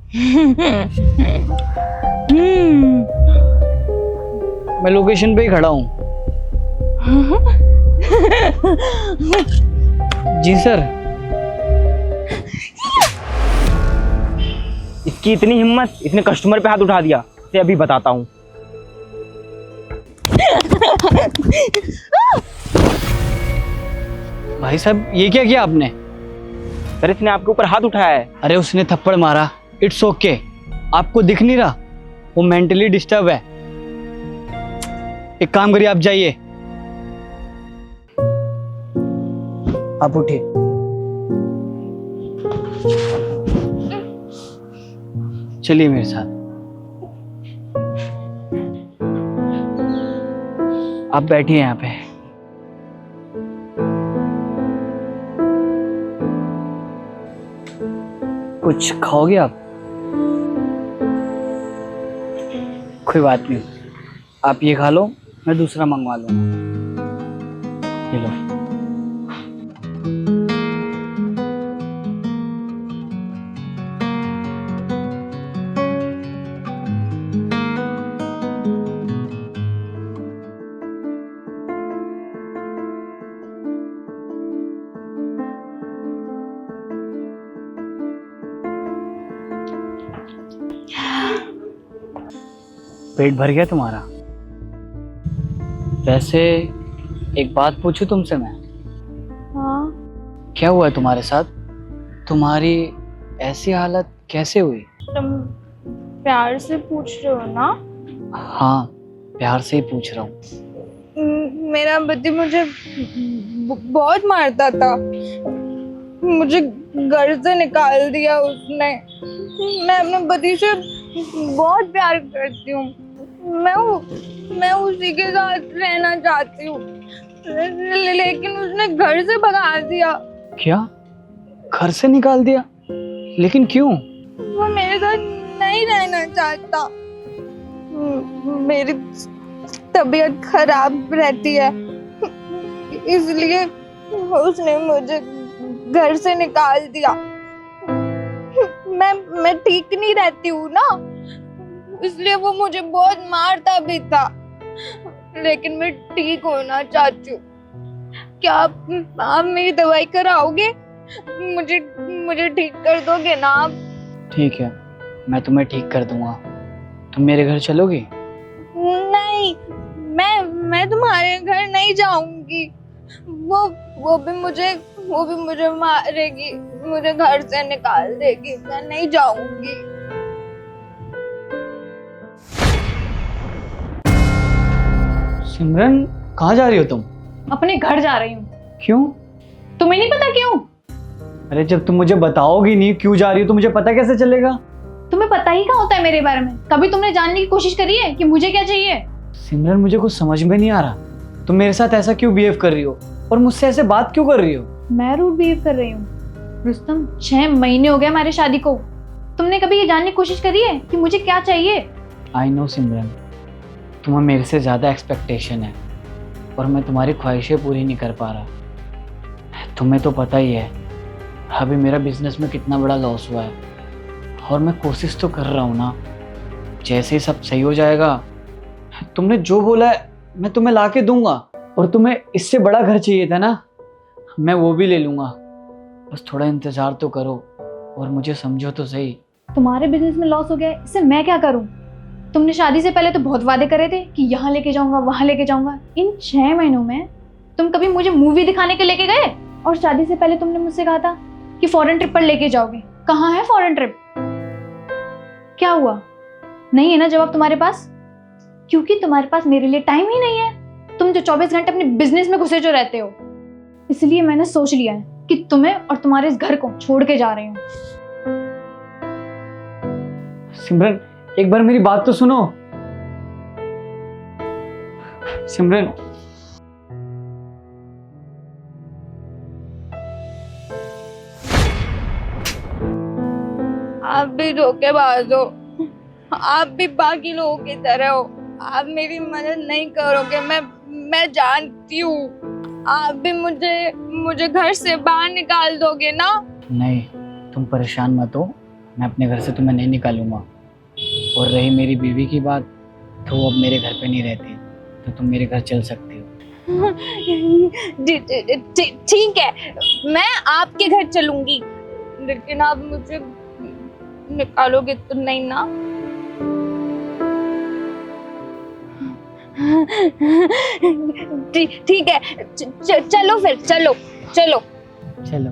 मैं लोकेशन पे ही खड़ा हूँ। जी सर। इसकी इतनी हिम्मत, इसने कस्टमर पे हाथ उठा दिया। इसे अभी बताता हूँ। भाई साहब ये क्या किया आपने? सर इसने आपके ऊपर हाथ उठाया है। अरे उसने थप्पड़ मारा, इट्स ओके। आपको दिख नहीं रहा वो मेंटली डिस्टर्ब है। एक काम करिए, आप जाइए, आप उठिए। चलिए मेरे साथ। आप बैठिए यहाँ पे। कुछ खाओगे आप? कोई बात नहीं, आप ये खा लो, मैं दूसरा मंगवा लूंगा। ये लो। पेट भर गया तुम्हारा? वैसे एक बात पूछूं तुमसे मैं? हाँ, क्या हुआ है तुम्हारे साथ? तुम्हारी ऐसी हालत कैसे हुई? तुम प्यार से पूछ रहे हो ना? हाँ, प्यार से ही पूछ रहा हूँ। मेरा पति मुझे बहुत मारता था। मुझे घर से निकाल दिया उसने। मैं अपने पति से बहुत प्यार करती हूँ। मैं उसी के साथ रहना चाहती हूँ, लेकिन उसने घर से भगा दिया। क्या? घर से निकाल दिया? लेकिन क्यों? वो मेरे साथ नहीं रहना चाहता। मेरी तबीयत खराब रहती है, इसलिए उसने मुझे घर से निकाल दिया। मैं ठीक नहीं रहती हूँ ना, इसलिए वो मुझे बहुत मारता भी था। लेकिन मैं ठीक होना चाहती हूँ। क्या आप मेरी दवाई कराओगे? मुझे ठीक कर दोगे ना आप? ठीक है, मैं तुम्हें ठीक कर दूंगा। तुम मेरे घर चलोगी? नहीं, मैं तुम्हारे घर नहीं जाऊंगी। वो भी मुझे मारेगी, मुझे घर से निकाल देगी। मैं नहीं जाऊंगी। सिमरन, कहाँ जा रही हो तुम? अपने घर जा रही हूँ। क्यों? तुम्हें नहीं पता क्यों? अरे जब तुम मुझे बताओगी नहीं क्यों जा रही हो तो मुझे पता कैसे चलेगा? तुम्हें पता ही कहाँ होता है मेरे बारे में? कभी तुमने जानने की कोशिश करी है कि मुझे क्या चाहिए? सिमरन, मुझे कुछ समझ में नहीं आ रहा। तुम मेरे साथ ऐसा क्यों बिहेव कर रही हो और मुझसे ऐसे बात क्यों कर रही हो? मैं रूड बिहेव कर रही हूँ? रुस्तम, 6 महीने हो गए हमारी शादी को। तुमने कभी ये जानने की कोशिश करी है कि मुझे क्या चाहिए? आई नो सिमरन, तुम्हें मेरे से ज़्यादा एक्सपेक्टेशन है और मैं तुम्हारी ख्वाहिशें पूरी नहीं कर पा रहा। तुम्हें तो पता ही है अभी मेरा बिजनेस में कितना बड़ा लॉस हुआ है और मैं कोशिश तो कर रहा हूँ ना। जैसे ही सब सही हो जाएगा, तुमने जो बोला है मैं तुम्हें ला के दूंगा। और तुम्हें इससे बड़ा घर चाहिए था ना, मैं वो भी ले लूँगा। बस थोड़ा इंतज़ार तो करो और मुझे समझो तो सही। तुम्हारे बिजनेस में लॉस हो गया है, इससे मैं क्या करूँ? तुमने शादी से पहले तो बहुत वादे करे थे कि यहाँ लेके जाऊंगा, वहाँ लेके जाऊंगा। इन 6 महीनों में तुम कभी मुझे मूवी दिखाने के लेके गए? और शादी से पहले तुमने मुझसे कहा था कि फॉरेन ट्रिप पर लेके जाओगे। कहाँ है फॉरेन ट्रिप? क्या हुआ? नहीं है ना जवाब तुम्हारे पास? क्योंकि तुम्हारे पास मेरे लिए टाइम ही नहीं है। तुम जो 24 घंटे अपने बिजनेस में घुसे जो रहते हो। इसलिए मैंने सोच लिया है कि तुम्हें और तुम्हारे इस घर को छोड़ के जा रही हूँ। सिमरन, एक बार मेरी बात तो सुनो। सिमरन, आप भी धोखेबाज हो। आप भी बाकी लोगों की तरह हो। आप मेरी मदद नहीं करोगे, मैं जानती हूँ। आप भी मुझे घर से बाहर निकाल दोगे ना? नहीं, तुम परेशान मत हो, मैं अपने घर से तुम्हें नहीं निकालूंगा। और रही मेरी बीवी की बात, तो वो अब मेरे घर पे नहीं रहती, तो तुम मेरे घर चल सकती हो। ठीक है, मैं आपके घर चलूंगी, लेकिन आप मुझे निकालोगे तो नहीं ना? ठीक है, चलो फिर, चलो चलो। चलो।